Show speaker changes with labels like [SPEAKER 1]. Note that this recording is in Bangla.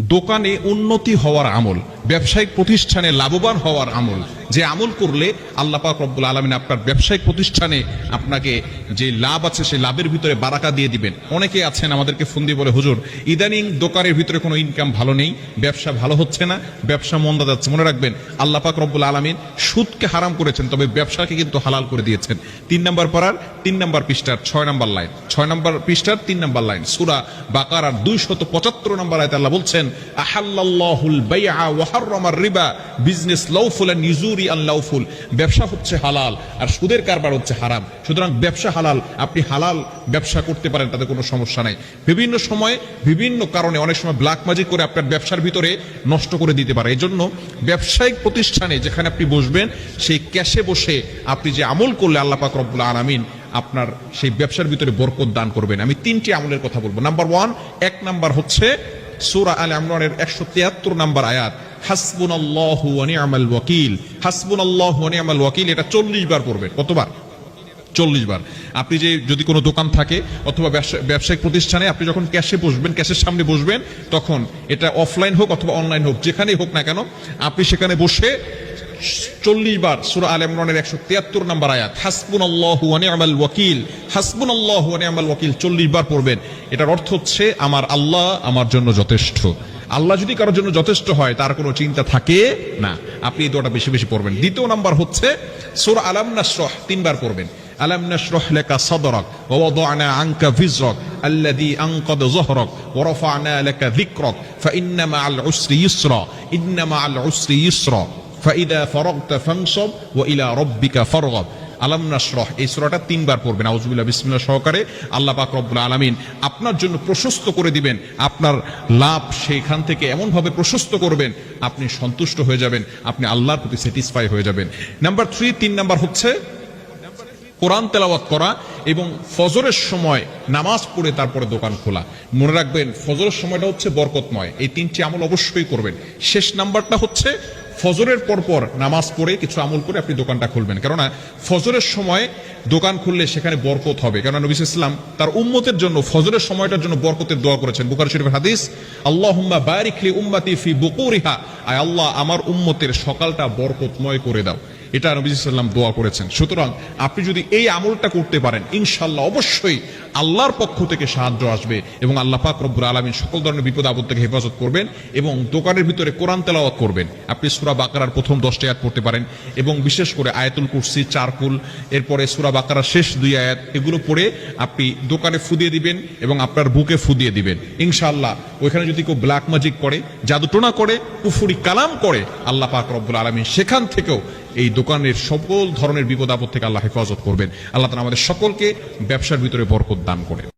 [SPEAKER 1] দোকানে উন্নতি হওয়ার আমল, ব্যবসায়িক প্রতিষ্ঠানে লাভবান হওয়ার আমল, যে আমল করলে আল্লাহ পাক রব্বুল আলামিন আপনার ব্যবসায়িক প্রতিষ্ঠানে আপনাকে যে লাভ আছে সেই লাভের ভিতরে বারাকা দিয়ে দিবেন। অনেকে আছেন আমাদেরকে ফোন দিয়ে বলে, হুজুর ইদানিং দোকানের ভিতরে কোনো ইনকাম ভালো নেই, ব্যবসা ভালো হচ্ছে না, ব্যবসা মন্দা যাচ্ছে। মনে রাখবেন আল্লাহ পাক রব্বুল আলামিন সুদকে হারাম করেছেন, তবে ব্যবসাকে কিন্তু হালাল করে দিয়েছেন। 3 নম্বর পারার 3 নম্বর পৃষ্ঠার 6 নম্বর লাইন, 6 নম্বর পৃষ্ঠার 3 নম্বর লাইন, সূরা বাকারার 275 নম্বর আয়াতে আল্লাহ বলছেন, আহাল্লাল্লাহুল বাইআ ওয়া হাররামার রিবা, বিজনেস লাউফুল এন্ড নিজুরি আন লাউফুল, ব্যবসা হচ্ছে হালাল আর সুদের কারবার হচ্ছে হারাম। সুতরাং ব্যবসা হালাল, আপনি হালাল ব্যবসা করতে পারেন, তাতে কোনো সমস্যা নাই। বিভিন্ন সময়ে বিভিন্ন কারণে অনেক সময় ব্ল্যাক ম্যাজিক করে আপনার ব্যবসার ভিতরে নষ্ট করে দিতে পারে। এই জন্য ব্যবসায়িক প্রতিষ্ঠানে যেখানে আপনি বসবেন সেই ক্যাশে বসে আপনি যে আমল করলে আল্লাহ পাক রব্বুল আলামিন আপনার সেই ব্যবসার ভিতরে বরকত দান করবেন। আমি 3টি আমলের কথা বলবো। নাম্বার 1, 1 নাম্বার হচ্ছে সূরা আলে ইমরানের 173 নম্বর আয়াত, হাসবুনাল্লাহু ওয়া নি'মাল ওয়াকিল। হাসবুনাল্লাহু ওয়া নি'মাল ওয়াকিল, এটা 40 বার পড়বেন। কতবার? 40 বার। আপনি যে যদি কোনো দোকান থাকে অথবা ব্যবসায়িক প্রতিষ্ঠানে আপনি যখন ক্যাশে বসবেন, ক্যাশের সামনে বসবেন, তখন এটা অফলাইন হোক অথবা অনলাইন হোক, যেখানেই হোক না কেন, আপনি সেখানে বসে 40 বার সূরা আলে ইমরানের 173 নম্বর আয়াত, হাসবুনাল্লাহু ওয়া নি'মাল ওয়াকিল, হাসবুনাল্লাহু ওয়া নি'মাল ওয়াকিল 40 বার পড়বেন। এটার অর্থ হচ্ছে আমার আল্লাহ আমার জন্য যথেষ্ট। আল্লাহ যদি কারোর জন্য যথেষ্ট হয় তার কোনো চিন্তা থাকে না। আপনি এই দোয়াটা বেশি বেশি পড়বেন। দ্বিতীয় নাম্বার হচ্ছে সূরা আলাম নাশরাহ 3 বার পড়বেন। আলাম নাশরাহ লাকা সাদরাক ওয়া ওয়াদা'না আনকা ভিজরাক আল্লাযী আনকাযা যহরাক ওয়া রাফা'না লাকা যিকরাক ফাইন্না মা'আল উসরি ইসরা ইন্না মা'আল উসরি ইসরা ফাইদা ফারাগতা ফানসাব ওয়া ইলা রাব্বিকা ফারগাব। আলাম নাশরাহ এই সূরাটা 3 বার পড়বেন আউযুবিল্লাহ বিসমিল্লাহ সহকারে। আল্লাহ পাক রব্বুল আলামিন আপনার জন্য প্রশস্ত করে দিবেন, আপনার লাভ সেইখান থেকে এমন ভাবে প্রশস্ত করবেন আপনি সন্তুষ্ট হয়ে যাবেন, আপনি আল্লাহর প্রতি স্যাটিসফাই হয়ে যাবেন। নাম্বার 3 নাম্বার হচ্ছে কোরআন তেলাওয়াত করা এবং ফজরের সময় নামাজ পড়ে তারপরে দোকান খোলা। মনে রাখবেন ফজরের সময়টা হচ্ছে বরকতময়, এই 3টি আমল অবশ্যই করবেন। শেষ নাম্বারটা হচ্ছে ফজরের পর নামাজ পড়ে কিছু আমল করে আপনি দোকানটা খুলবেন, কেননা ফজরের সময় দোকান খুললে সেখানে বরকত হবে। কেননা নবী সাল্লাল্লাহু আলাইহি ওয়াসাল্লাম তার উম্মতের জন্য ফজরের সময়টার জন্য বরকতের দোয়া করেছেন। বুখারী শরীফের হাদিস, আল্লাহুম্মা বারিক লি উম্মতি ফি বুকুরিহা, আয় আল্লাহ আমার উম্মতের সকালটা বরকতময় করে দাও। এটা নবী সাল্লাল্লাহু আলাইহি ওয়াসাল্লাম দোয়া করেছেন। সুতরাং আপনি যদি এই আমলটা করতে পারেন ইনশাআল্লাহ অবশ্যই আল্লাহর পক্ষ থেকে সাহায্য আসবে এবং আল্লাহ পাক রব্বুল আলামিন সকল ধরনের বিপদ আপদ থেকে হেফাজত করবেন। এবং দোকানের ভিতরে কোরআন তেলাওয়াত করবেন। আপনি সূরা বাকারার প্রথম 10টি আয়াত পড়তে পারেন এবং বিশেষ করে আয়াতুল কুরসি 4 কুল, এরপরে সূরা বাকারার শেষ 2 আয়াত, এগুলো পড়ে আপনি দোকানে ফু দিয়ে দিবেন এবং আপনার বুকে ফু দিয়ে দিবেন। ইনশাআল্লাহ ওইখানে যদি কেউ ব্ল্যাক ম্যাজিক করে, জাদুটোনা করে, কুফরি কালাম করে, আল্লাহ পাক রব্বুল আলামিন সেখান থেকেও এই দোকানের সকল ধরনের বিপদ আপদ থেকে আল্লাহ হেফাজত করবেন। আল্লাহ তাআলা আমাদের সকলকে ব্যবসার ভিতরে বরকত দান করেন।